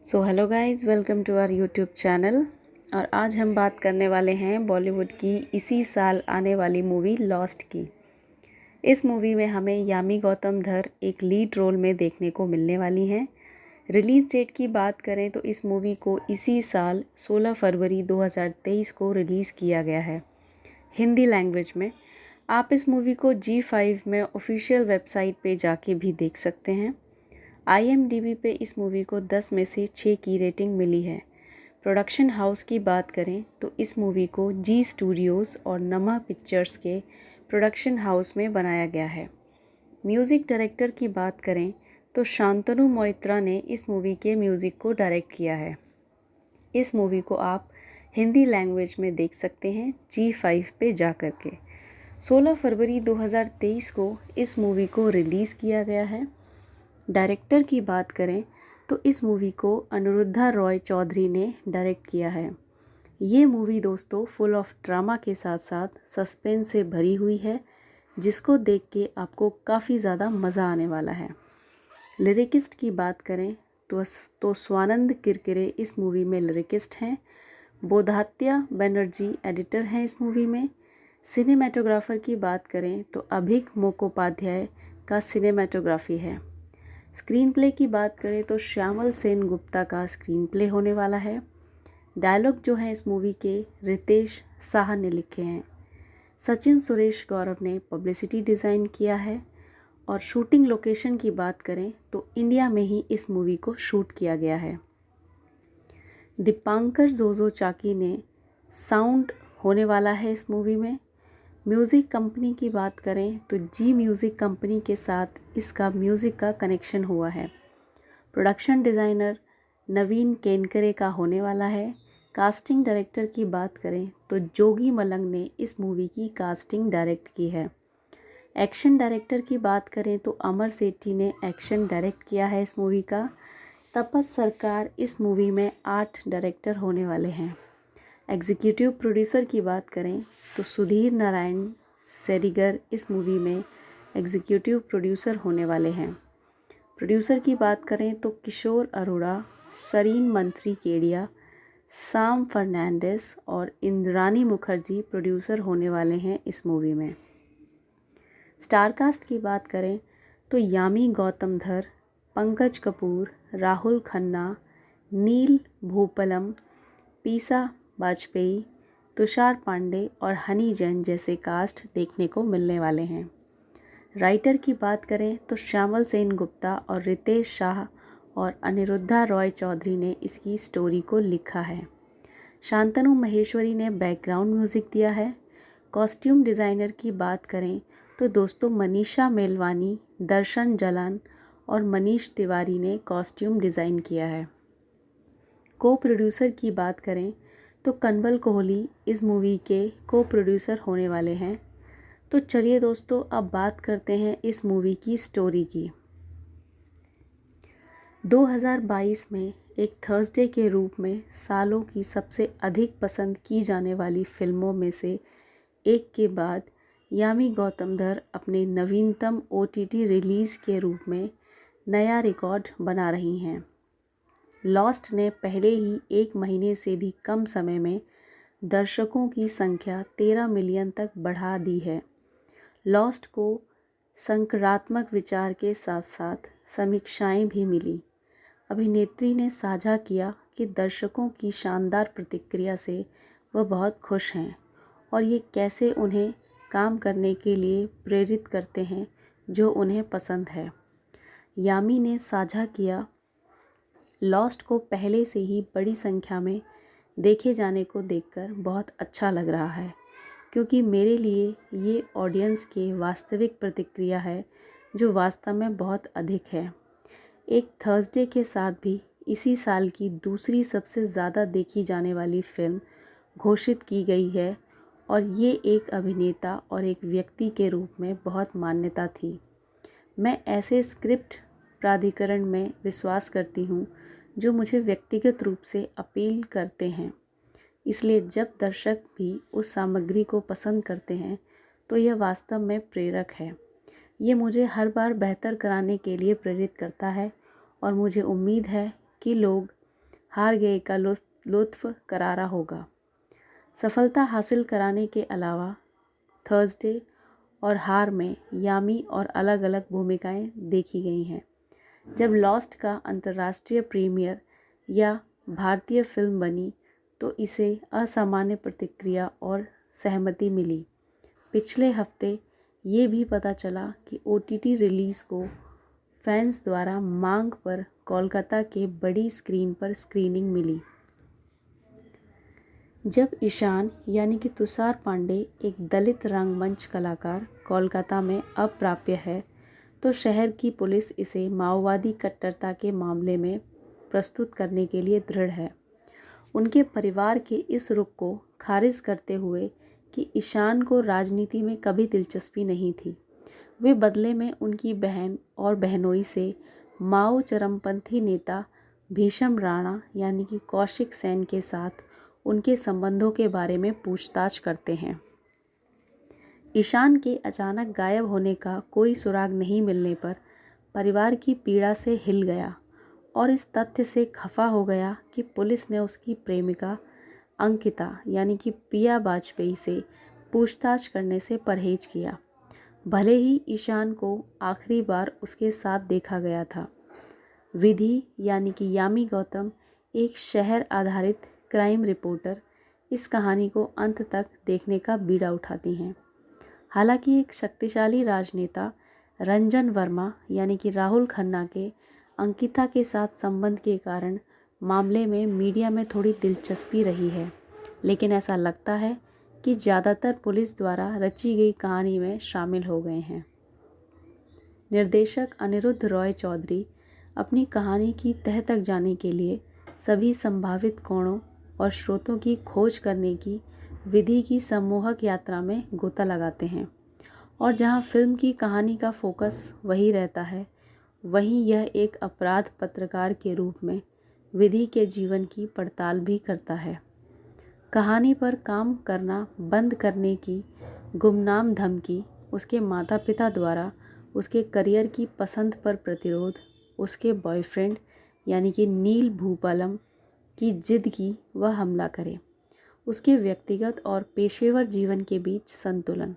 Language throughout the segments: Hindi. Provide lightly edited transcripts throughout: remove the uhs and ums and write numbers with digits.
So hello guys, welcome to our YouTube channel. और आज हम बात करने वाले हैं बॉलीवुड की इसी साल आने वाली मूवी लॉस्ट की। इस मूवी में हमें यामी गौतम धर एक लीड रोल में देखने को मिलने वाली हैं। रिलीज़ डेट की बात करें तो इस मूवी को इसी साल 16 फरवरी 2023 को रिलीज़ किया गया है हिंदी लैंग्वेज में। आप इस मूवी को G5 में ऑफिशियल वेबसाइट पे जाके भी देख सकते हैं। IMDb पे इस मूवी को 10 में से 6 की रेटिंग मिली है। प्रोडक्शन हाउस की बात करें तो इस मूवी को जी स्टूडियोज़ और नमा पिक्चर्स के प्रोडक्शन हाउस में बनाया गया है। म्यूज़िक डायरेक्टर की बात करें तो शांतनु मोइत्रा ने इस मूवी के म्यूज़िक को डायरेक्ट किया है। इस मूवी को आप हिंदी लैंग्वेज में देख सकते हैं G5 पे जा कर के। 16 फरवरी 2023 को इस मूवी को रिलीज़ किया गया है। डायरेक्टर की बात करें तो इस मूवी को अनिरुद्धा रॉय चौधरी ने डायरेक्ट किया है। ये मूवी दोस्तों फुल ऑफ ड्रामा के साथ साथ सस्पेंस से भरी हुई है, जिसको देख के आपको काफ़ी ज़्यादा मज़ा आने वाला है। लिरिकिस्ट की बात करें तो स्वानंद किरकिरे इस मूवी में लिरिकिस्ट हैं। बोधात्या बनर्जी एडिटर हैं इस मूवी में। सिनेमेटोग्राफर की बात करें तो अभिक मुखोपाध्याय का सिनेमेटोग्राफी है। स्क्रीन प्ले की बात करें तो श्यामल सेन गुप्ता का स्क्रीन प्ले होने वाला है। डायलॉग जो है इस मूवी के रितेश साहा ने लिखे हैं। सचिन सुरेश गौरव ने पब्लिसिटी डिज़ाइन किया है। और शूटिंग लोकेशन की बात करें तो इंडिया में ही इस मूवी को शूट किया गया है। दीपांकर जोजो चाकी ने साउंड होने वाला है इस मूवी में। म्यूज़िक कंपनी की बात करें तो जी म्यूज़िक कंपनी के साथ इसका म्यूज़िक का कनेक्शन हुआ है। प्रोडक्शन डिज़ाइनर नवीन केनकरे का होने वाला है। कास्टिंग डायरेक्टर की बात करें तो जोगी मलंग ने इस मूवी की कास्टिंग डायरेक्ट की है। एक्शन डायरेक्टर की बात करें तो अमर सेठी ने एक्शन डायरेक्ट किया है इस मूवी का। तपस सरकार इस मूवी में 8 डायरेक्टर होने वाले हैं। एग्जीक्यूटिव प्रोड्यूसर की बात करें तो सुधीर नारायण सेरिगर इस मूवी में एग्जीक्यूटिव प्रोड्यूसर होने वाले हैं। प्रोड्यूसर की बात करें तो किशोर अरोड़ा, सरीन मंत्री केडिया, साम फर्नांडिस और इंद्रानी मुखर्जी प्रोड्यूसर होने वाले हैं इस मूवी में। स्टार कास्ट की बात करें तो यामी गौतम धर, पंकज कपूर, राहुल खन्ना, नील भूपलम, पीसा वाजपेयी, तुषार पांडे और हनी जैन जैसे कास्ट देखने को मिलने वाले हैं। राइटर की बात करें तो श्यामल सेन गुप्ता और रितेश शाह और अनिरुद्धा रॉय चौधरी ने इसकी स्टोरी को लिखा है। शांतनु महेश्वरी ने बैकग्राउंड म्यूज़िक दिया है। कॉस्ट्यूम डिज़ाइनर की बात करें तो दोस्तों मनीषा मेलवानी, दर्शन जलान और मनीष तिवारी ने कॉस्ट्यूम डिज़ाइन किया है। को प्रोड्यूसर की बात करें तो कंवल कोहली इस मूवी के को प्रोड्यूसर होने वाले हैं। तो चलिए दोस्तों, अब बात करते हैं इस मूवी की स्टोरी की। 2022 में एक थर्सडे के रूप में सालों की सबसे अधिक पसंद की जाने वाली फिल्मों में से एक के बाद यामी गौतम धर अपने नवीनतम OTT रिलीज़ के रूप में नया रिकॉर्ड बना रही हैं। लॉस्ट ने पहले ही 1 महीने से भी कम समय में दर्शकों की संख्या 13 मिलियन तक बढ़ा दी है। लॉस्ट को सकारात्मक विचार के साथ साथ समीक्षाएं भी मिली। अभिनेत्री ने साझा किया कि दर्शकों की शानदार प्रतिक्रिया से वह बहुत खुश हैं और ये कैसे उन्हें काम करने के लिए प्रेरित करते हैं जो उन्हें पसंद है। यामी ने साझा किया, लॉस्ट को पहले से ही बड़ी संख्या में देखे जाने को देखकर बहुत अच्छा लग रहा है, क्योंकि मेरे लिए ये ऑडियंस के वास्तविक प्रतिक्रिया है जो वास्तव में बहुत अधिक है। एक थर्सडे के साथ भी इसी साल की दूसरी सबसे ज़्यादा देखी जाने वाली फिल्म घोषित की गई है और ये एक अभिनेता और एक व्यक्ति के रूप में बहुत मान्यता थी। मैं ऐसे स्क्रिप्ट प्राधिकरण में विश्वास करती हूँ जो मुझे व्यक्तिगत रूप से अपील करते हैं। इसलिए जब दर्शक भी उस सामग्री को पसंद करते हैं तो यह वास्तव में प्रेरक है। ये मुझे हर बार बेहतर कराने के लिए प्रेरित करता है और मुझे उम्मीद है कि लोग हार गए का लुत्फ करारा होगा। सफलता हासिल कराने के अलावा थर्सडे और हार में यामी और अलग अलग भूमिकाएं देखी गई हैं। जब लॉस्ट का अंतर्राष्ट्रीय प्रीमियर या भारतीय फिल्म बनी तो इसे असामान्य प्रतिक्रिया और सहमति मिली। पिछले हफ्ते ये भी पता चला कि OTT रिलीज़ को फैंस द्वारा मांग पर कोलकाता के बड़ी स्क्रीन पर स्क्रीनिंग मिली। जब ईशान यानी कि तुषार पांडे एक दलित रंगमंच कलाकार कोलकाता में अप्राप्य है तो शहर की पुलिस इसे माओवादी कट्टरता के मामले में प्रस्तुत करने के लिए दृढ़ है। उनके परिवार के इस रुख को खारिज करते हुए कि ईशान को राजनीति में कभी दिलचस्पी नहीं थी, वे बदले में उनकी बहन और बहनोई से माओ चरमपंथी नेता भीष्म राणा यानी कि कौशिक सेन के साथ उनके संबंधों के बारे में पूछताछ करते हैं। ईशान के अचानक गायब होने का कोई सुराग नहीं मिलने पर परिवार की पीड़ा से हिल गया और इस तथ्य से खफा हो गया कि पुलिस ने उसकी प्रेमिका अंकिता यानी कि पिया वाजपेयी से पूछताछ करने से परहेज किया, भले ही ईशान को आखिरी बार उसके साथ देखा गया था। विधि यानी कि यामी गौतम एक शहर आधारित क्राइम रिपोर्टर इस कहानी को अंत तक देखने का बीड़ा उठाती हैं। हालांकि एक शक्तिशाली राजनेता रंजन वर्मा यानी कि राहुल खन्ना के अंकिता के साथ संबंध के कारण मामले में मीडिया में थोड़ी दिलचस्पी रही है, लेकिन ऐसा लगता है कि ज़्यादातर पुलिस द्वारा रची गई कहानी में शामिल हो गए हैं। निर्देशक अनिरुद्ध रॉय चौधरी अपनी कहानी की तह तक जाने के लिए सभी संभावित कोणों और स्रोतों की खोज करने की विधि की सम्मोहक यात्रा में गोता लगाते हैं और जहां फिल्म की कहानी का फोकस वही रहता है, वहीं यह एक अपराध पत्रकार के रूप में विधि के जीवन की पड़ताल भी करता है। कहानी पर काम करना बंद करने की गुमनाम धमकी, उसके माता पिता द्वारा उसके करियर की पसंद पर प्रतिरोध, उसके बॉयफ्रेंड यानी कि नील भूपालम की जिद की वह हमला करे, उसके व्यक्तिगत और पेशेवर जीवन के बीच संतुलन।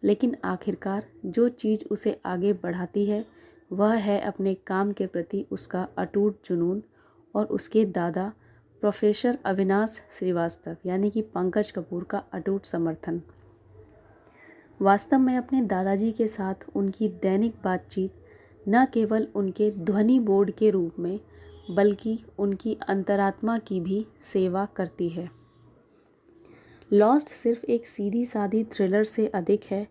लेकिन आखिरकार जो चीज़ उसे आगे बढ़ाती है वह है अपने काम के प्रति उसका अटूट जुनून और उसके दादा प्रोफेसर अविनाश श्रीवास्तव यानी कि पंकज कपूर का अटूट समर्थन। वास्तव में अपने दादाजी के साथ उनकी दैनिक बातचीत न केवल उनके ध्वनि बोर्ड के रूप में बल्कि उनकी अंतरात्मा की भी सेवा करती है। लॉस्ट सिर्फ एक सीधी सादी थ्रिलर से अधिक है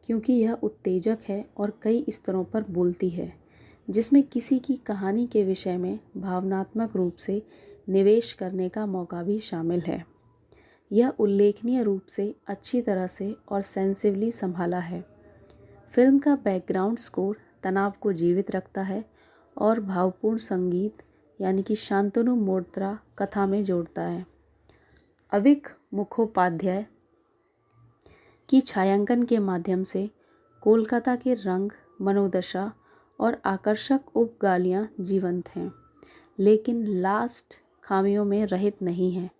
क्योंकि यह उत्तेजक है और कई स्तरों पर बोलती है, जिसमें किसी की कहानी के विषय में भावनात्मक रूप से निवेश करने का मौका भी शामिल है। यह उल्लेखनीय रूप से अच्छी तरह से और सेंसिवली संभाला है। फिल्म का बैकग्राउंड स्कोर तनाव को जीवित रखता है और भावपूर्ण संगीत यानी कि शांतनु मोगरा कथा में जोड़ता है। अविक मुखोपाध्याय की छायांकन के माध्यम से कोलकाता के रंग, मनोदशा और आकर्षक उपगालियाँ जीवंत हैं, लेकिन लास्ट खामियों में रहित नहीं है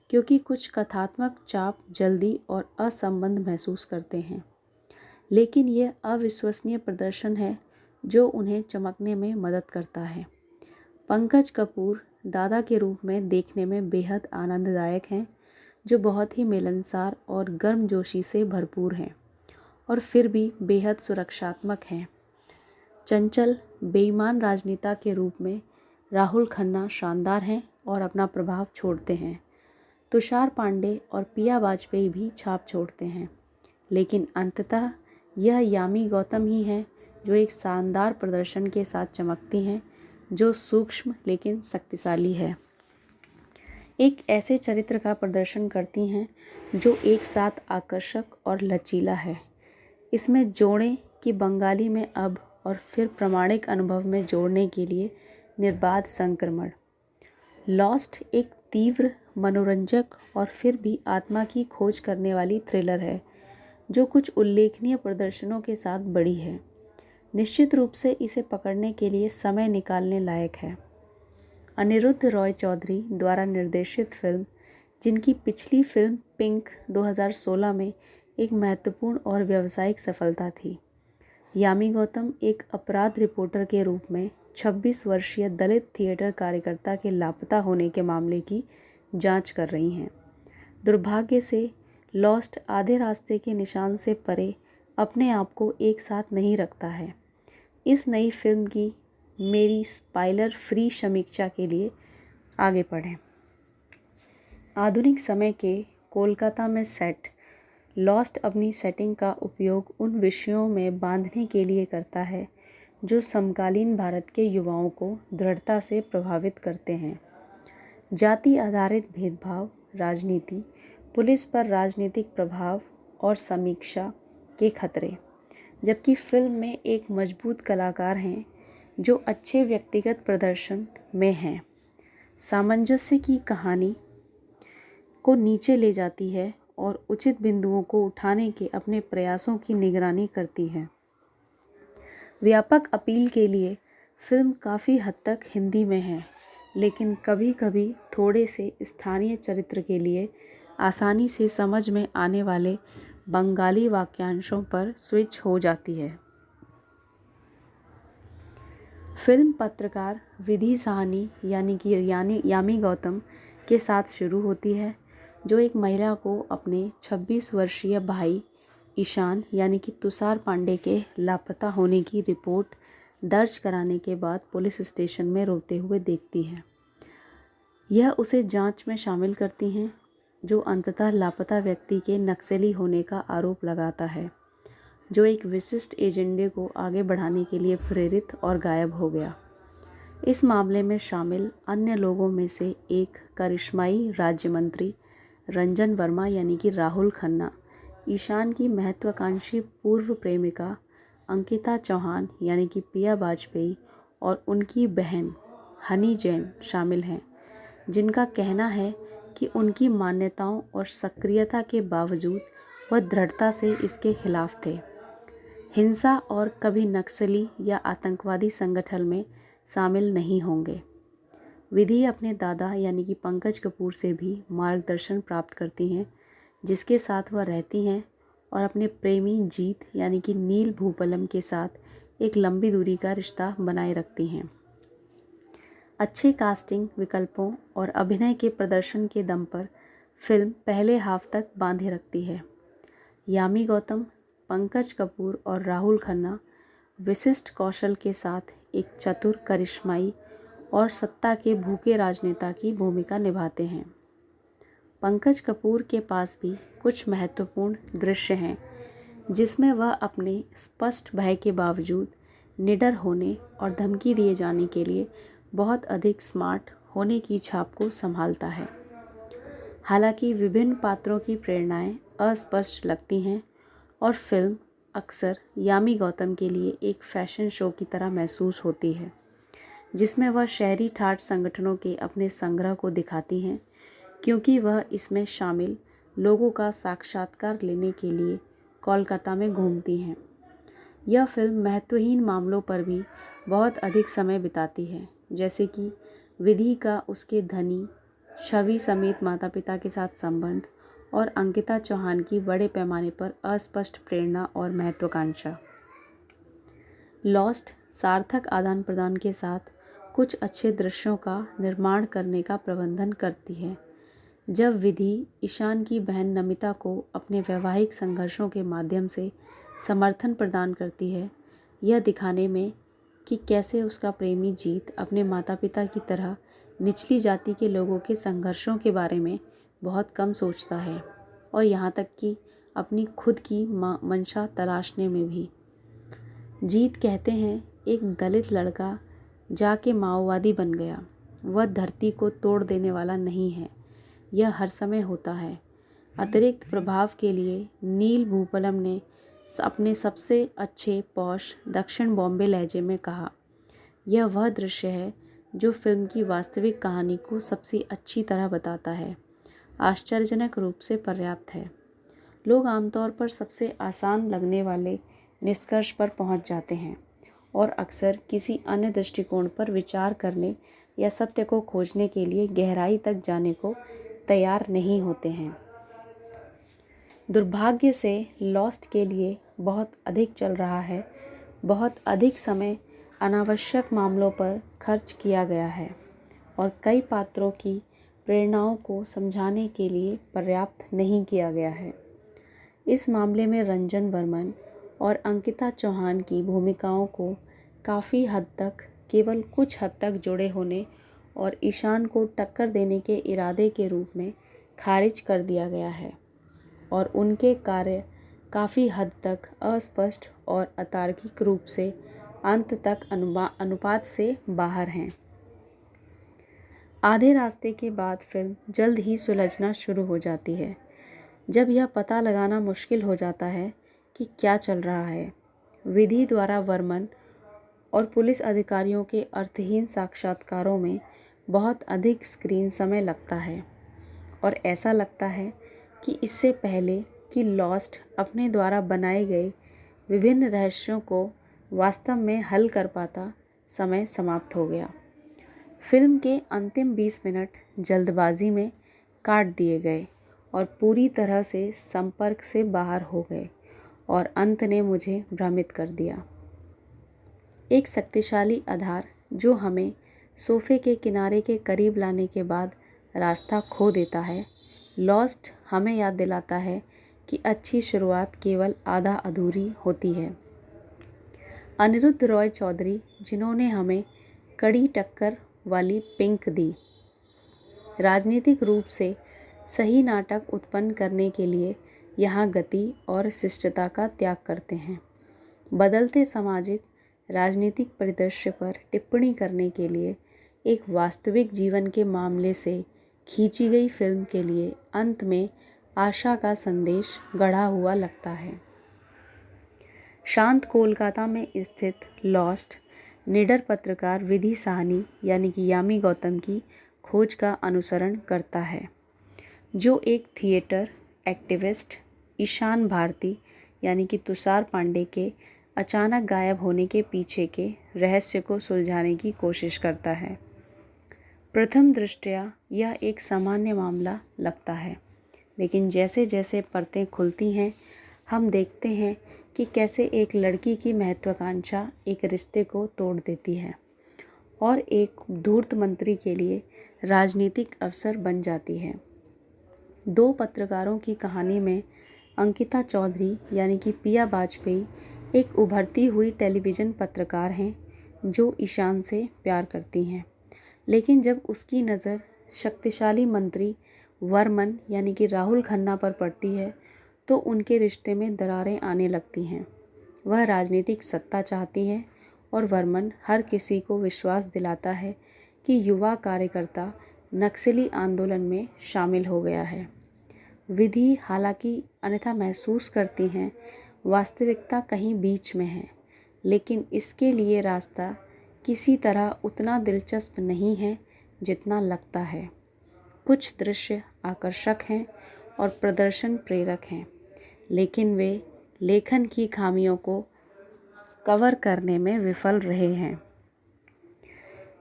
क्योंकि कुछ कथात्मक चाप जल्दी और असंबद्ध महसूस करते हैं। लेकिन यह अविश्वसनीय प्रदर्शन है जो उन्हें चमकने में मदद करता है। पंकज कपूर दादा के रूप में देखने में बेहद आनंददायक हैं, जो बहुत ही मिलनसार और गर्मजोशी से भरपूर हैं और फिर भी बेहद सुरक्षात्मक हैं। चंचल बेईमान राजनेता के रूप में राहुल खन्ना शानदार हैं और अपना प्रभाव छोड़ते हैं। तुषार पांडे और पिया वाजपेयी भी छाप छोड़ते हैं, लेकिन अंततः यह यामी गौतम ही है जो एक शानदार प्रदर्शन के साथ चमकती हैं, जो सूक्ष्म लेकिन शक्तिशाली है। एक ऐसे चरित्र का प्रदर्शन करती हैं जो एक साथ आकर्षक और लचीला है। इसमें जोड़ें कि बंगाली में अब और फिर प्रामाणिक अनुभव में जोड़ने के लिए निर्बाध संक्रमण। लॉस्ट एक तीव्र, मनोरंजक और फिर भी आत्मा की खोज करने वाली थ्रिलर है जो कुछ उल्लेखनीय प्रदर्शनों के साथ बड़ी है। निश्चित रूप से इसे पकड़ने के लिए समय निकालने लायक है। अनिरुद्ध रॉय चौधरी द्वारा निर्देशित फिल्म, जिनकी पिछली फिल्म पिंक 2016 में एक महत्वपूर्ण और व्यावसायिक सफलता थी। यामी गौतम एक अपराध रिपोर्टर के रूप में 26 वर्षीय दलित थिएटर कार्यकर्ता के लापता होने के मामले की जांच कर रही हैं। दुर्भाग्य से लॉस्ट आधे रास्ते के निशान से परे अपने आप को एक साथ नहीं रखता है। इस नई फिल्म की मेरी स्पॉइलर फ्री समीक्षा के लिए आगे पढ़ें। आधुनिक समय के कोलकाता में सेट लॉस्ट अपनी सेटिंग का उपयोग उन विषयों में बांधने के लिए करता है जो समकालीन भारत के युवाओं को दृढ़ता से प्रभावित करते हैं। जाति आधारित भेदभाव, राजनीति, पुलिस पर राजनीतिक प्रभाव और समीक्षा के खतरे। जबकि फिल्म में एक मजबूत कलाकार हैं जो अच्छे व्यक्तिगत प्रदर्शन में हैं। सामंजस्य की कहानी को नीचे ले जाती है और उचित बिंदुओं को उठाने के अपने प्रयासों की निगरानी करती है। व्यापक अपील के लिए फिल्म काफ़ी हद तक हिंदी में है, लेकिन कभी कभी थोड़े से स्थानीय चरित्र के लिए आसानी से समझ में आने वाले बंगाली वाक्यांशों पर स्विच हो जाती है। फिल्म पत्रकार विधि साहनी यानी कि यामी गौतम के साथ शुरू होती है, जो एक महिला को अपने 26 वर्षीय भाई ईशान यानी कि तुषार पांडे के लापता होने की रिपोर्ट दर्ज कराने के बाद पुलिस स्टेशन में रोते हुए देखती है। यह उसे जांच में शामिल करती हैं, जो अंततः लापता व्यक्ति के नक्सली होने का आरोप लगाता है, जो एक विशिष्ट एजेंडे को आगे बढ़ाने के लिए प्रेरित और गायब हो गया। इस मामले में शामिल अन्य लोगों में से एक करिश्माई राज्य मंत्री रंजन वर्मा यानी कि राहुल खन्ना, ईशान की महत्वाकांक्षी पूर्व प्रेमिका अंकिता चौहान यानी कि पिया वाजपेयी और उनकी बहन हनी जैन शामिल हैं, जिनका कहना है कि उनकी मान्यताओं और सक्रियता के बावजूद वह दृढ़ता से इसके खिलाफ थे। हिंसा और कभी नक्सली या आतंकवादी संगठन में शामिल नहीं होंगे। विधि अपने दादा यानी कि पंकज कपूर से भी मार्गदर्शन प्राप्त करती हैं, जिसके साथ वह रहती हैं और अपने प्रेमी जीत यानी कि नील भूपलम के साथ एक लंबी दूरी का रिश्ता बनाए रखती हैं। अच्छे कास्टिंग विकल्पों और अभिनय के प्रदर्शन के दम पर फिल्म पहले हाफ तक बांधे रखती है। यामी गौतम, पंकज कपूर और राहुल खन्ना विशिष्ट कौशल के साथ एक चतुर, करिश्माई और सत्ता के भूखे राजनेता की भूमिका निभाते हैं। पंकज कपूर के पास भी कुछ महत्वपूर्ण दृश्य हैं, जिसमें वह अपने स्पष्ट भय के बावजूद निडर होने और धमकी दिए जाने के लिए बहुत अधिक स्मार्ट होने की छाप को संभालता है। हालांकि विभिन्न पात्रों की प्रेरणाएं अस्पष्ट लगती हैं और फिल्म अक्सर यामी गौतम के लिए एक फैशन शो की तरह महसूस होती है, जिसमें वह शहरी ठाठ संगठनों के अपने संग्रह को दिखाती हैं, क्योंकि वह इसमें शामिल लोगों का साक्षात्कार लेने के लिए कोलकाता में घूमती हैं। यह फिल्म महत्वहीन मामलों पर भी बहुत अधिक समय बिताती है, जैसे कि विधि का उसके धनी छवि समेत माता पिता के साथ संबंध और अंकिता चौहान की बड़े पैमाने पर अस्पष्ट प्रेरणा और महत्वाकांक्षा। लॉस्ट सार्थक आदान प्रदान के साथ कुछ अच्छे दृश्यों का निर्माण करने का प्रबंधन करती है। जब विधि ईशान की बहन नमिता को अपने वैवाहिक संघर्षों के माध्यम से समर्थन प्रदान करती है, यह दिखाने में कि कैसे उसका प्रेमी जीत अपने माता पिता की तरह निचली जाति के लोगों के संघर्षों के बारे में बहुत कम सोचता है और यहाँ तक कि अपनी खुद की मंशा तलाशने में भी। जीत कहते हैं, एक दलित लड़का जाके माओवादी बन गया। वह धरती को तोड़ देने वाला नहीं है, यह हर समय होता है। अतिरिक्त प्रभाव के लिए नील भूपलम ने अपने सबसे अच्छे पॉश दक्षिण बॉम्बे लहजे में कहा, यह वह दृश्य है जो फिल्म की वास्तविक कहानी को सबसे अच्छी तरह बताता है। आश्चर्यजनक रूप से पर्याप्त है। लोग आमतौर पर सबसे आसान लगने वाले निष्कर्ष पर पहुंच जाते हैं और अक्सर किसी अन्य दृष्टिकोण पर विचार करने या सत्य को खोजने के लिए गहराई तक जाने को तैयार नहीं होते हैं। दुर्भाग्य से लॉस्ट के लिए बहुत अधिक चल रहा है, बहुत अधिक समय अनावश्यक मामलों पर खर्च किया गया है और कई पात्रों की प्रेरणाओं को समझाने के लिए पर्याप्त नहीं किया गया है। इस मामले में रंजन वर्मन और अंकिता चौहान की भूमिकाओं को काफ़ी हद तक, केवल कुछ हद तक जुड़े होने और ईशान को टक्कर देने के इरादे के रूप में खारिज कर दिया गया है और उनके कार्य काफ़ी हद तक अस्पष्ट और अतार्किक रूप से अंत तक अनुपात से बाहर हैं। आधे रास्ते के बाद फिल्म जल्द ही सुलझना शुरू हो जाती है, जब यह पता लगाना मुश्किल हो जाता है कि क्या चल रहा है। विधि द्वारा वर्मन और पुलिस अधिकारियों के अर्थहीन साक्षात्कारों में बहुत अधिक स्क्रीन समय लगता है और ऐसा लगता है कि इससे पहले कि लॉस्ट अपने द्वारा बनाए गए विभिन्न रहस्यों को वास्तव में हल कर पाता, समय समाप्त हो गया। फिल्म के अंतिम 20 मिनट जल्दबाजी में काट दिए गए और पूरी तरह से संपर्क से बाहर हो गए और अंत ने मुझे भ्रमित कर दिया। एक शक्तिशाली आधार जो हमें सोफे के किनारे के करीब लाने के बाद रास्ता खो देता है, लॉस्ट हमें याद दिलाता है कि अच्छी शुरुआत केवल आधा अधूरी होती है। अनिरुद्ध रॉय चौधरी, जिन्होंने हमें कड़ी टक्कर वाली पिंक दी, राजनीतिक रूप से सही नाटक उत्पन्न करने के लिए यहाँ गति और शिष्टता का त्याग करते हैं। बदलते सामाजिक राजनीतिक परिदृश्य पर टिप्पणी करने के लिए एक वास्तविक जीवन के मामले से खींची गई फिल्म के लिए अंत में आशा का संदेश गढ़ा हुआ लगता है। शांत कोलकाता में स्थित लॉस्ट निडर पत्रकार विधि साहनी यानी कि यामी गौतम की खोज का अनुसरण करता है, जो एक थिएटर एक्टिविस्ट ईशान भारती यानी कि तुषार पांडे के अचानक गायब होने के पीछे के रहस्य को सुलझाने की कोशिश करता है। प्रथम दृष्टया यह एक सामान्य मामला लगता है, लेकिन जैसे जैसे परतें खुलती हैं, हम देखते हैं कि कैसे एक लड़की की महत्वाकांक्षा एक रिश्ते को तोड़ देती है और एक धूर्त मंत्री के लिए राजनीतिक अवसर बन जाती है। दो पत्रकारों की कहानी में अंकिता चौधरी यानी कि पिया वाजपेयी एक उभरती हुई टेलीविज़न पत्रकार हैं जो ईशान से प्यार करती हैं, लेकिन जब उसकी नज़र शक्तिशाली मंत्री वर्मन यानी कि राहुल खन्ना पर पड़ती है तो उनके रिश्ते में दरारें आने लगती हैं। वह राजनीतिक सत्ता चाहती है और वर्मन हर किसी को विश्वास दिलाता है कि युवा कार्यकर्ता नक्सली आंदोलन में शामिल हो गया है। विधि हालांकि अन्यथा महसूस करती हैं, वास्तविकता कहीं बीच में है, लेकिन इसके लिए रास्ता किसी तरह उतना दिलचस्प नहीं है जितना लगता है। कुछ दृश्य आकर्षक हैं और प्रदर्शन प्रेरक हैं, लेकिन वे लेखन की खामियों को कवर करने में विफल रहे हैं।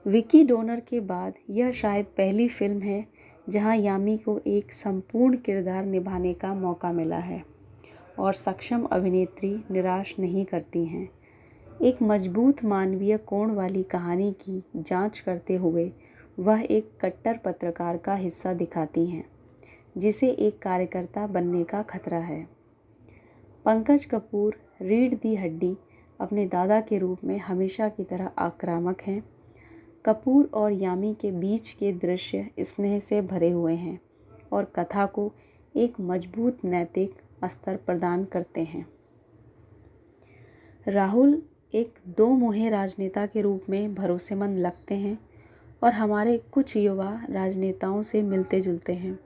विकी डोनर के बाद यह शायद पहली फिल्म है जहां यामी को एक संपूर्ण किरदार निभाने का मौका मिला है और सक्षम अभिनेत्री निराश नहीं करती हैं। एक मजबूत मानवीय कोण वाली कहानी की जांच करते हुए वह एक कट्टर पत्रकार का हिस्सा दिखाती हैं, जिसे एक कार्यकर्ता बनने का खतरा है। पंकज कपूर रीढ़ दी हड्डी अपने दादा के रूप में हमेशा की तरह आक्रामक हैं। कपूर और यामी के बीच के दृश्य स्नेह से भरे हुए हैं और कथा को एक मजबूत नैतिक स्तर प्रदान करते हैं। राहुल एक दो मुहे राजनेता के रूप में भरोसेमंद लगते हैं और हमारे कुछ युवा राजनेताओं से मिलते जुलते हैं,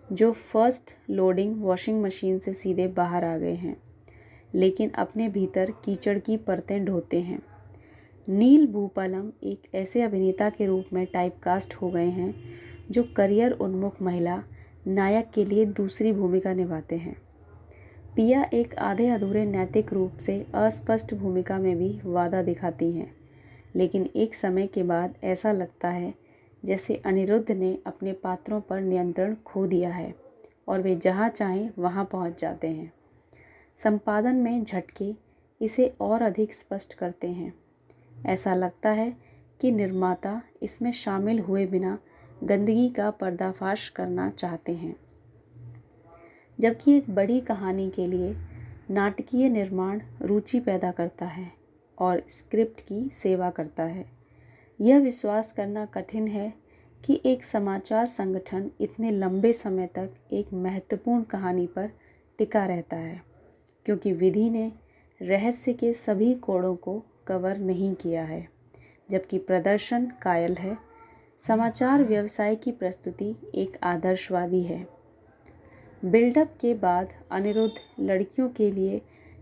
जो फर्स्ट लोडिंग वॉशिंग मशीन से सीधे बाहर आ गए हैं, लेकिन अपने भीतर कीचड़ की परतें ढोते हैं। नील भूपालम एक ऐसे अभिनेता के रूप में टाइपकास्ट हो गए हैं जो करियर उन्मुख महिला नायक के लिए दूसरी भूमिका निभाते हैं। पिया एक आधे अधूरे नैतिक रूप से अस्पष्ट भूमिका में भी वादा दिखाती हैं, लेकिन एक समय के बाद ऐसा लगता है जैसे अनिरुद्ध ने अपने पात्रों पर नियंत्रण खो दिया है और वे जहाँ चाहें वहाँ पहुँच जाते हैं। संपादन में झटके इसे और अधिक स्पष्ट करते हैं। ऐसा लगता है कि निर्माता इसमें शामिल हुए बिना गंदगी का पर्दाफाश करना चाहते हैं, जबकि एक बड़ी कहानी के लिए नाटकीय निर्माण रुचि पैदा करता है और स्क्रिप्ट की सेवा करता है। यह विश्वास करना कठिन है कि एक समाचार संगठन इतने लंबे समय तक एक महत्वपूर्ण कहानी पर टिका रहता है, क्योंकि विधि ने रहस्य के सभी कोणों को कवर नहीं किया है, जबकि प्रदर्शन कायल है। समाचार व्यवसाय की प्रस्तुति एक आदर्शवादी है। बिल्डअप के बाद अनिरुद्ध लड़कियों के लिए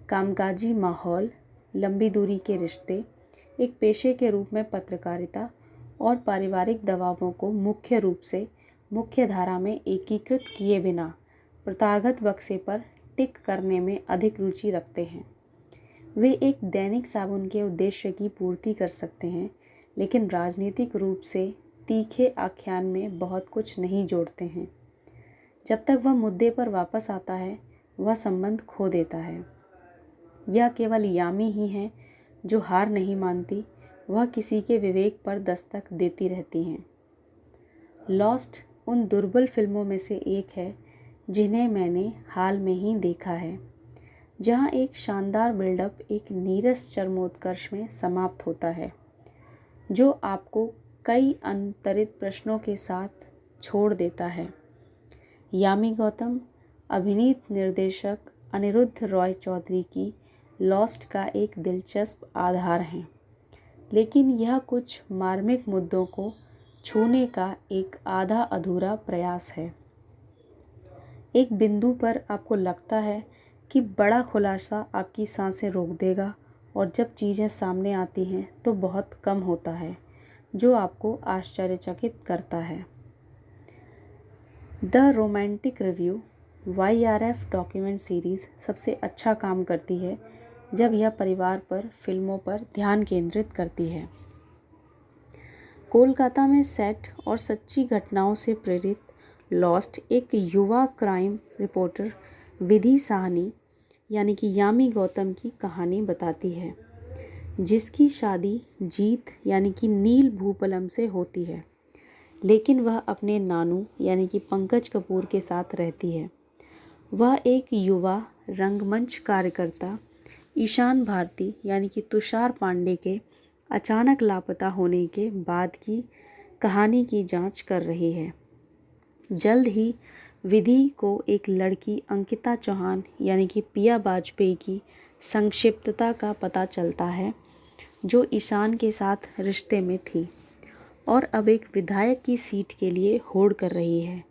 कामकाजी माहौल, लंबी दूरी के रिश्ते, एक पेशे के रूप में पत्रकारिता और पारिवारिक दबावों को मुख्य रूप से मुख्य धारा में एकीकृत किए बिना प्रथागत बक्से पर टिक करने में अधिक रुचि रखते हैं। वे एक दैनिक साबुन के उद्देश्य की पूर्ति कर सकते हैं, लेकिन राजनीतिक रूप से तीखे आख्यान में बहुत कुछ नहीं जोड़ते हैं। जब तक वह मुद्दे पर वापस आता है, वह संबंध खो देता है। यह केवल यामी ही है जो हार नहीं मानती, वह किसी के विवेक पर दस्तक देती रहती हैं। लॉस्ट उन दुर्बल फिल्मों में से एक है जिन्हें मैंने हाल में ही देखा है, जहां एक शानदार बिल्डअप एक नीरस चरमोत्कर्ष में समाप्त होता है, जो आपको कई अंतरित प्रश्नों के साथ छोड़ देता है। यामी गौतम, अभिनीत निर्देशक अनिरुद्ध रॉय चौधरी की लॉस्ट का एक दिलचस्प आधार है, लेकिन यह कुछ मार्मिक मुद्दों को छूने का एक आधा अधूरा प्रयास है। एक बिंदु पर आपको लगता है कि बड़ा खुलासा आपकी सांसें रोक देगा, और जब चीज़ें सामने आती हैं तो बहुत कम होता है जो आपको आश्चर्यचकित करता है। The romantic review YRF document series सबसे अच्छा काम करती है जब यह परिवार पर फिल्मों पर ध्यान केंद्रित करती है। कोलकाता में सेट और सच्ची घटनाओं से प्रेरित लॉस्ट एक युवा क्राइम रिपोर्टर विधि साहनी यानी कि यामी गौतम की कहानी बताती है, जिसकी शादी जीत यानी कि नील भूपलम से होती है, लेकिन वह अपने नानू यानी कि पंकज कपूर के साथ रहती है। वह एक युवा रंगमंच कार्यकर्ता ईशान भारती यानी कि तुषार पांडे के अचानक लापता होने के बाद की कहानी की जांच कर रही है। जल्द ही विधि को एक लड़की अंकिता चौहान यानी कि पिया वाजपेयी की संक्षिप्तता का पता चलता है, जो ईशान के साथ रिश्ते में थी और अब एक विधायक की सीट के लिए होड़ कर रही है,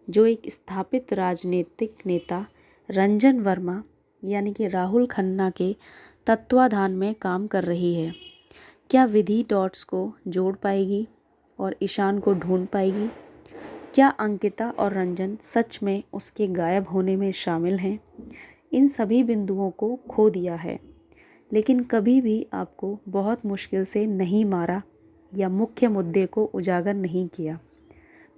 जो एक स्थापित राजनीतिक नेता रंजन वर्मा यानी कि राहुल खन्ना के तत्वाधान में काम कर रही है। क्या विधि डॉट्स को जोड़ पाएगी और ईशान को ढूंढ पाएगी? क्या अंकिता और रंजन सच में उसके गायब होने में शामिल हैं? इन सभी बिंदुओं को खो दिया है, लेकिन कभी भी आपको बहुत मुश्किल से नहीं मारा या मुख्य मुद्दे को उजागर नहीं किया।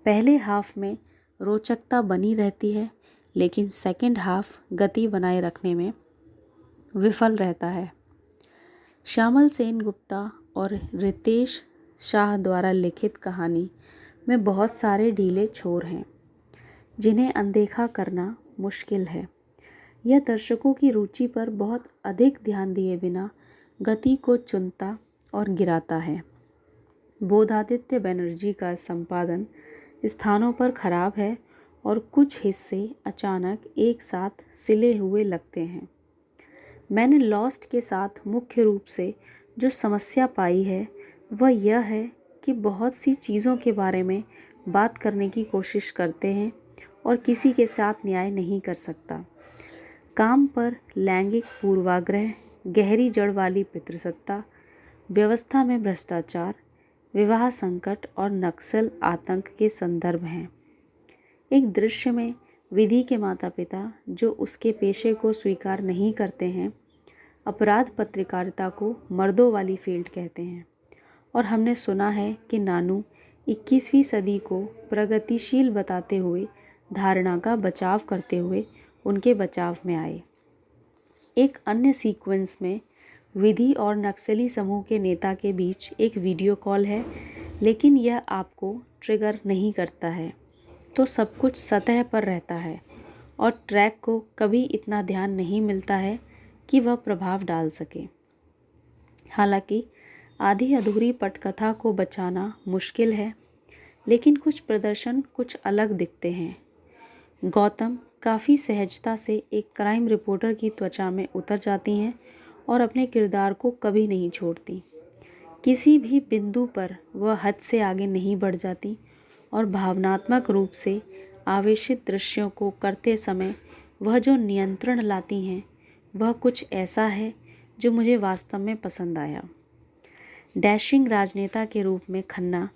पहले हाफ में रोचकता बनी रहती है, लेकिन सेकंड हाफ गति बनाए रखने में विफल रहता है। श्यामल सेन गुप्ता और रितेश शाह द्वारा लिखित कहानी में बहुत सारे ढीले छोर हैं, जिन्हें अनदेखा करना मुश्किल है। यह दर्शकों की रुचि पर बहुत अधिक ध्यान दिए बिना गति को चुनता और गिराता है। बोधादित्य बनर्जी का संपादन स्थानों पर खराब है और कुछ हिस्से अचानक एक साथ सिले हुए लगते हैं। मैंने लॉस्ट के साथ मुख्य रूप से जो समस्या पाई है वह यह है कि बहुत सी चीज़ों के बारे में बात करने की कोशिश करते हैं और किसी के साथ न्याय नहीं कर सकता। काम पर लैंगिक पूर्वाग्रह, गहरी जड़ वाली पितृसत्ता, व्यवस्था में भ्रष्टाचार, विवाह संकट और नक्सल आतंक के संदर्भ हैं। एक दृश्य में विधि के माता पिता, जो उसके पेशे को स्वीकार नहीं करते हैं, अपराध पत्रकारिता को मर्दों वाली फील्ड कहते हैं, और हमने सुना है कि नानू 21वीं सदी को प्रगतिशील बताते हुए धारणा का बचाव करते हुए उनके बचाव में आए। एक अन्य सीक्वेंस में विधि और नक्सली समूह के नेता के बीच एक वीडियो कॉल है, लेकिन यह आपको ट्रिगर नहीं करता है, तो सब कुछ सतह पर रहता है और ट्रैक को कभी इतना ध्यान नहीं मिलता है कि वह प्रभाव डाल सके। हालांकि आधी अधूरी पटकथा को बचाना मुश्किल है, लेकिन कुछ प्रदर्शन कुछ अलग दिखते हैं। गौतम काफ़ी सहजता से एक क्राइम रिपोर्टर की त्वचा में उतर जाती हैं और अपने किरदार को कभी नहीं छोड़ती। किसी भी बिंदु पर वह हद से आगे नहीं बढ़ जाती और भावनात्मक रूप से आवेशित दृश्यों को करते समय वह जो नियंत्रण लाती हैं वह कुछ ऐसा है जो मुझे वास्तव में पसंद आया। डैशिंग राजनेता के रूप में खन्ना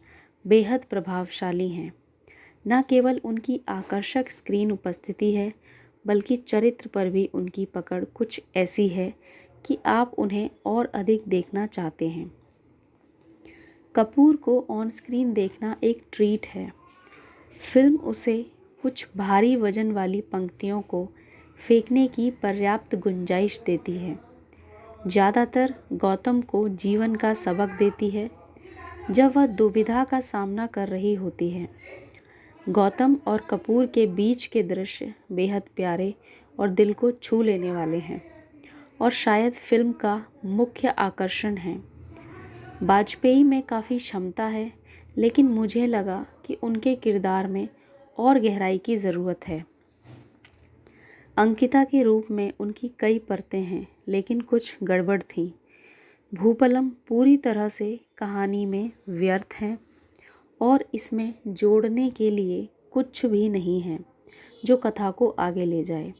बेहद प्रभावशाली हैं। न केवल उनकी आकर्षक स्क्रीन उपस्थिति है, बल्कि चरित्र पर भी उनकी पकड़ कुछ ऐसी है कि आप उन्हें और अधिक देखना चाहते हैं। कपूर को ऑन स्क्रीन देखना एक ट्रीट है। फिल्म उसे कुछ भारी वजन वाली पंक्तियों को फेंकने की पर्याप्त गुंजाइश देती है। ज़्यादातर गौतम को जीवन का सबक देती है जब वह दुविधा का सामना कर रही होती है। गौतम और कपूर के बीच के दृश्य बेहद प्यारे और दिल को छू लेने वाले हैं और शायद फिल्म का मुख्य आकर्षण है। वाजपेयी में काफ़ी क्षमता है, लेकिन मुझे लगा कि उनके किरदार में और गहराई की ज़रूरत है। अंकिता के रूप में उनकी कई परतें हैं, लेकिन कुछ गड़बड़ थी। भूपलम पूरी तरह से कहानी में व्यर्थ हैं और इसमें जोड़ने के लिए कुछ भी नहीं है जो कथा को आगे ले जाए।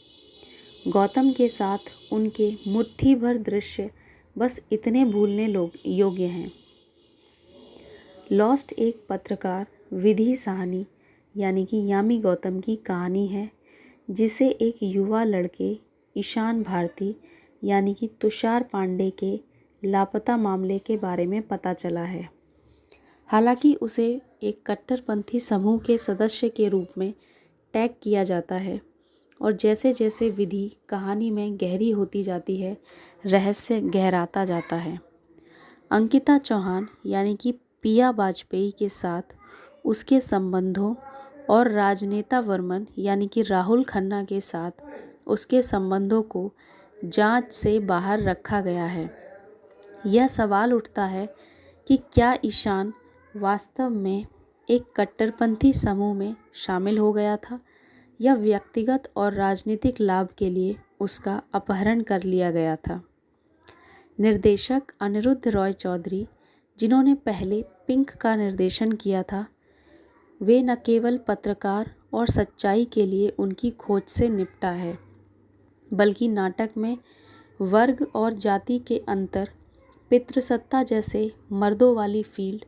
गौतम के साथ उनके मुट्ठी भर दृश्य बस इतने भूलने योग्य हैं। लॉस्ट एक पत्रकार विधि साहनी यानी कि यामी गौतम की कहानी है, जिसे एक युवा लड़के ईशान भारती यानी कि तुषार पांडे के लापता मामले के बारे में पता चला है। हालांकि उसे एक कट्टरपंथी समूह के सदस्य के रूप में टैग किया जाता है और जैसे जैसे विधि कहानी में गहरी होती जाती है, रहस्य गहराता जाता है। अंकिता चौहान यानी कि पिया वाजपेयी के साथ उसके संबंधों और राजनेता वर्मन यानी कि राहुल खन्ना के साथ उसके संबंधों को जांच से बाहर रखा गया है। यह सवाल उठता है कि क्या ईशान वास्तव में एक कट्टरपंथी समूह में शामिल हो गया था या व्यक्तिगत और राजनीतिक लाभ के लिए उसका अपहरण कर लिया गया था। निर्देशक अनिरुद्ध रॉय चौधरी, जिन्होंने पहले पिंक का निर्देशन किया था, वे न केवल पत्रकार और सच्चाई के लिए उनकी खोज से निपटा है, बल्कि नाटक में वर्ग और जाति के अंतर, पितृसत्ता जैसे मर्दों वाली फील्ड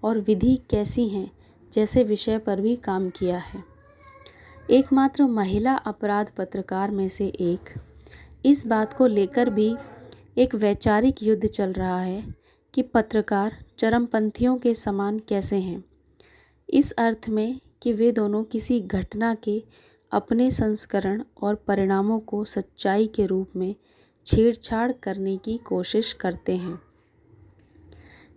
और विधि कैसी हैं जैसे विषय पर भी काम किया है। एकमात्र महिला अपराध पत्रकार में से एक, इस बात को लेकर भी एक वैचारिक युद्ध चल रहा है कि पत्रकार चरमपंथियों के समान कैसे हैं, इस अर्थ में कि वे दोनों किसी घटना के अपने संस्करण और परिणामों को सच्चाई के रूप में छेड़छाड़ करने की कोशिश करते हैं।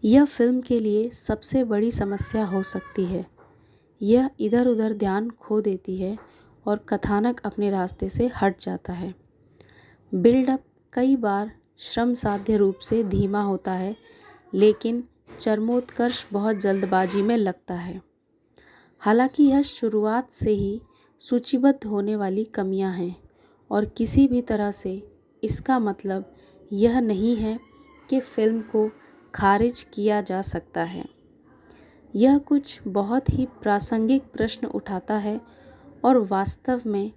यह फिल्म के लिए सबसे बड़ी समस्या हो सकती है। यह इधर उधर ध्यान खो देती है और कथानक अपने रास्ते से हट जाता है। बिल्डअप कई बार श्रम साध्य रूप से धीमा होता है, लेकिन चरमोत्कर्ष बहुत जल्दबाजी में लगता है। हालांकि यह शुरुआत से ही सूचीबद्ध होने वाली कमियां हैं और किसी भी तरह से इसका मतलब यह नहीं है कि फिल्म को खारिज किया जा सकता है। यह कुछ बहुत ही प्रासंगिक प्रश्न उठाता है और वास्तव में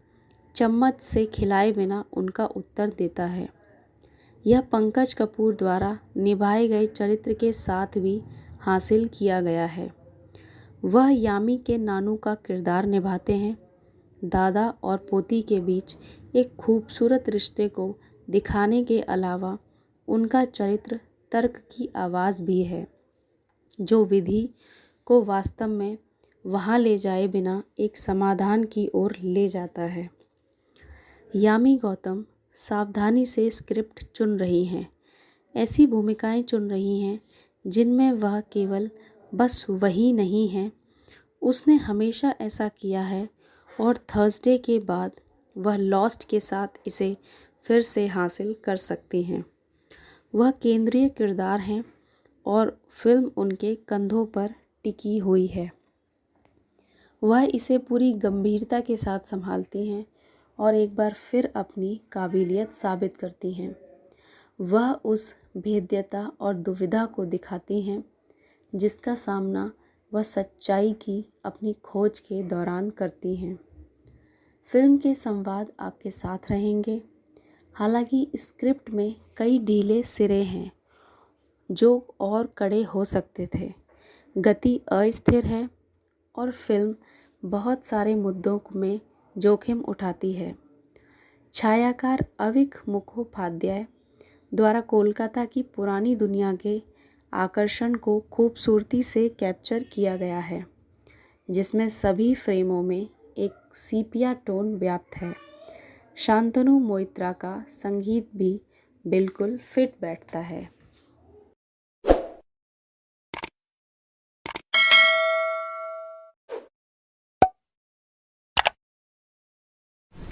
चम्मच से खिलाए बिना उनका उत्तर देता है। यह पंकज कपूर द्वारा निभाए गए चरित्र के साथ भी हासिल किया गया है। वह यामी के नानू का किरदार निभाते हैं। दादा और पोती के बीच एक खूबसूरत रिश्ते को दिखाने के अलावा उनका चरित्र तर्क की आवाज़ भी है, जो विधि को वास्तव में वहाँ ले जाए बिना एक समाधान की ओर ले जाता है। यामी गौतम सावधानी से स्क्रिप्ट चुन रही हैं, ऐसी भूमिकाएं चुन रही हैं जिनमें वह केवल बस वही नहीं है। उसने हमेशा ऐसा किया है और थर्सडे के बाद वह लॉस्ट के साथ इसे फिर से हासिल कर सकती हैं। वह केंद्रीय किरदार हैं और फिल्म उनके कंधों पर टिकी हुई है। वह इसे पूरी गंभीरता के साथ संभालती हैं और एक बार फिर अपनी काबिलियत साबित करती हैं। वह उस भेद्यता और दुविधा को दिखाती हैं जिसका सामना वह सच्चाई की अपनी खोज के दौरान करती हैं। फिल्म के संवाद आपके साथ रहेंगे। हालांकि स्क्रिप्ट में कई ढीले सिरे हैं जो और कड़े हो सकते थे। गति अस्थिर है और फिल्म बहुत सारे मुद्दों में जोखिम उठाती है। छायाकार अविक मुखोपाध्याय द्वारा कोलकाता की पुरानी दुनिया के आकर्षण को खूबसूरती से कैप्चर किया गया है, जिसमें सभी फ्रेमों में एक सीपिया टोन व्याप्त है। शांतनु मोइत्रा का संगीत भी बिल्कुल फिट बैठता है।